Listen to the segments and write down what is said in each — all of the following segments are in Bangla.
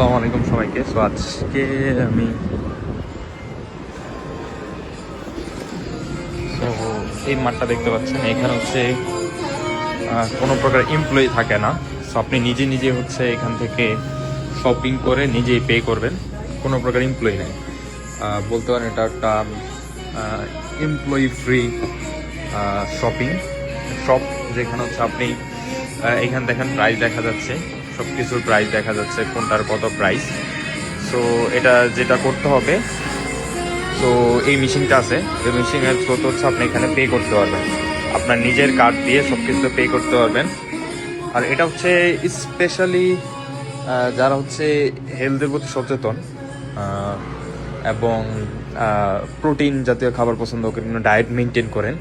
আসসালামু আলাইকুম সবাইকে। সো আজকে আমি এই মাঠটা দেখতে পাচ্ছেন, এখানে হচ্ছে কোনো প্রকার এমপ্লয়ি থাকে না। সো আপনি নিজে নিজে হচ্ছে এখান থেকে শপিং করে নিজেই পে করবেন, কোনো প্রকার এমপ্লয়ি নেই। বলতে পারেন এটা একটা এমপ্লয়ি ফ্রি শপিং শপ, যেখানে হচ্ছে আপনি এখানে দেখেন প্রাইস দেখা যাচ্ছে, সব কিছুর প্রাইস দেখা যাচ্ছে, কোনটার কত প্রাইস। সো এটা যেটা করতে হবে, তো এই মেশিনটা আছে, এই মেশিনের থ্রুতে হচ্ছে আপনি এখানে পে করতে পারবেন, আপনার নিজের কার্ড দিয়ে সব কিছু পে করতে পারবেন। আর এটা হচ্ছে স্পেশালি যারা হচ্ছে হেলথের প্রতি সচেতন এবং প্রোটিন জাতীয় খাবার পছন্দ করেন, ডায়েট মেনটেন করেন,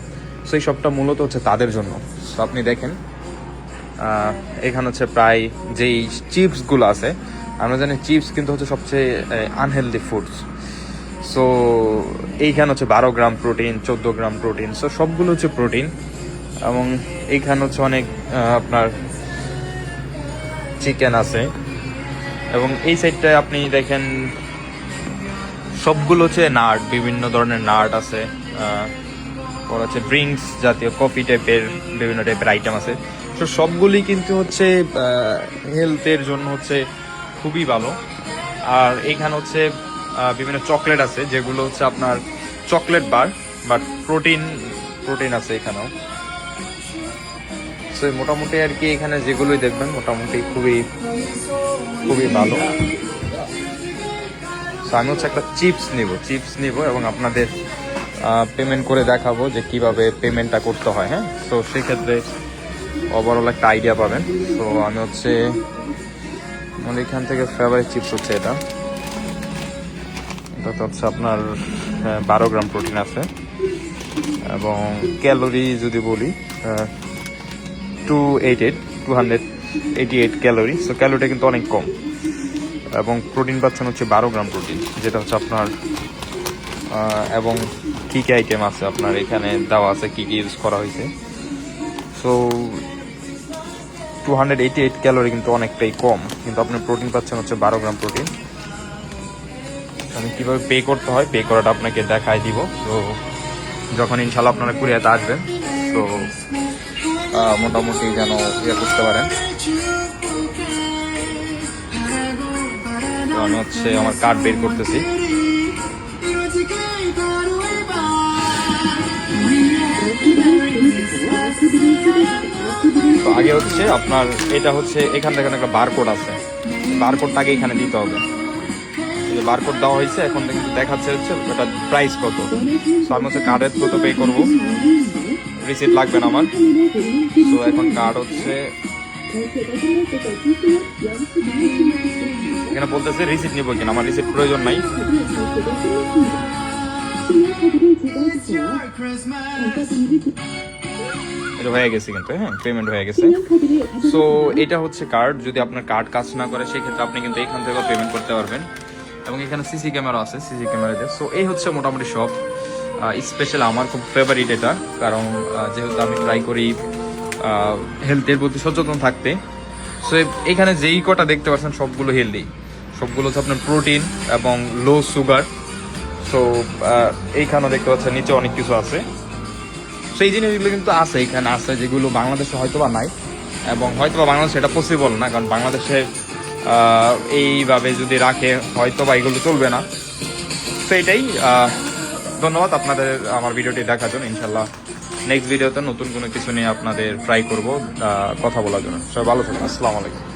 সো এই সবটা মূলত হচ্ছে তাদের জন্য। তো আপনি দেখেন এখানে হচ্ছে প্রায় যেই চিপসগুলো আছে, আমরা জানি চিপস কিন্তু হচ্ছে সবচেয়ে আনহেলদি ফুডস। সো এইখানে হচ্ছে 12 gram protein, 14 gram protein, so সবগুলো হচ্ছে প্রোটিন। এবং এইখানে হচ্ছে অনেক আপনার চিকেন আছে। এবং এই সাইডটায় আপনি দেখেন সবগুলো হচ্ছে নাট, বিভিন্ন ধরনের নাট আছে, হচ্ছে ড্রিঙ্কস জাতীয় কফি টাইপের বিভিন্ন টাইপের আইটেম আছে। তো সবগুলি কিন্তু হচ্ছে হেলথের জন্য হচ্ছে খুবই ভালো। আর এইখানে হচ্ছে বিভিন্ন চকলেট আছে, যেগুলো হচ্ছে আপনার চকলেট বার, বাট প্রোটিন আছে এখানেও। সো মোটামুটি আর কি এখানে যেগুলোই দেখবেন মোটামুটি খুবই ভালো। সো আমি হচ্ছে একটা চিপস নিব এবং আপনাদের পেমেন্ট করে দেখাবো যে কিভাবে পেমেন্টটা করতে হয়। হ্যাঁ, তো সেক্ষেত্রে ওভারঅল একটা আইডিয়া পাবেন। তো আমি হচ্ছে আমাদের এখান থেকে ফেভারিট চিপস হচ্ছে এটা তো হচ্ছে আপনার 12 গ্রাম প্রোটিন আছে এবং ক্যালোরি যদি বলি 288 ক্যালোরি। সো ক্যালোরিটা কিন্তু অনেক কম এবং প্রোটিন পাচ্ছেন হচ্ছে 12 গ্রাম প্রোটিন, যেটা হচ্ছে আপনার এবং কী কী আইটেম আছে আপনার এখানে দেওয়া আছে, কী কী ইউজ করা হয়েছে। সো 288 ক্যালোরি কিন্তু অনেকটাই কম, কিন্তু আপনি প্রোটিন পাচ্ছেন হচ্ছে 12 গ্রাম প্রোটিন। আমি কীভাবে পে করতে হয়, পে করাটা আপনাকে দেখাই দিব। তো যখন ইনশাল্লাহ আপনারা কুরিয়াতে আসবেন, তো মোটামুটি যেন ইয়ে করতে পারেন। তো আমি হচ্ছে আমার কার্ড বের করতেছি। তো আগে হচ্ছে আপনার এটা হচ্ছে এখান থেকে একটা বারকোড আছে, বারকোডটাকে এখানে দিতে হবে। যে বারকোড দেওয়া হয়েছে, এখন দেখাচ্ছে হচ্ছে এটা প্রাইস কত। তো আমি হচ্ছে কার্ডের থ্রুতে পে করব, রিসিপ্ট লাগবে না আমার। তো এখন কার্ড হচ্ছে এখানে বলতেছে রিসিপ্ট নিব কিনা, আমার রিসিপ্ট প্রয়োজন নাই। এটা হয়ে গেছে কিন্তু, হ্যাঁ পেমেন্ট হয়ে গেছে। সো এটা হচ্ছে কার্ড, যদি আপনার কার্ড কাজ না করে সেক্ষেত্রে আপনি কিন্তু এখান থেকে পেমেন্ট করতে পারবেন। এবং এখানে সিসি ক্যামেরা আছে, সিসি ক্যামেরাতে। সো এই হচ্ছে মোটামুটি সব। স্পেশাল আমার খুব ফেভারিট এটা, কারণ যেহেতু আমি ট্রাই করি হেলথের প্রতি সচেতন থাকতে। সো এখানে যেই কটা দেখতে পাচ্ছেন সবগুলো হেলদি, সবগুলো হচ্ছে আপনার প্রোটিন এবং লো সুগার। সো এইখানেও দেখতে পাচ্ছেন নিচে অনেক কিছু আছে। সেই জিনিসগুলো কিন্তু আছে, এখানে আছে যেগুলো বাংলাদেশে হয়তো বা নাই, এবং হয়তো বা বাংলাদেশে এটা পসিবল না, কারণ বাংলাদেশে এইভাবে যদি রাখে হয়তো বা এগুলো চলবে না। তো এটাই। ধন্যবাদ আপনাদের আমার ভিডিওটি দেখার জন্য। ইনশাল্লাহ নেক্সট ভিডিওতে নতুন কোনো কিছু নিয়ে আপনাদের ট্রাই করবো কথা বলার জন্য। সবাই ভালো থাকুন। আসসালামু আলাইকুম।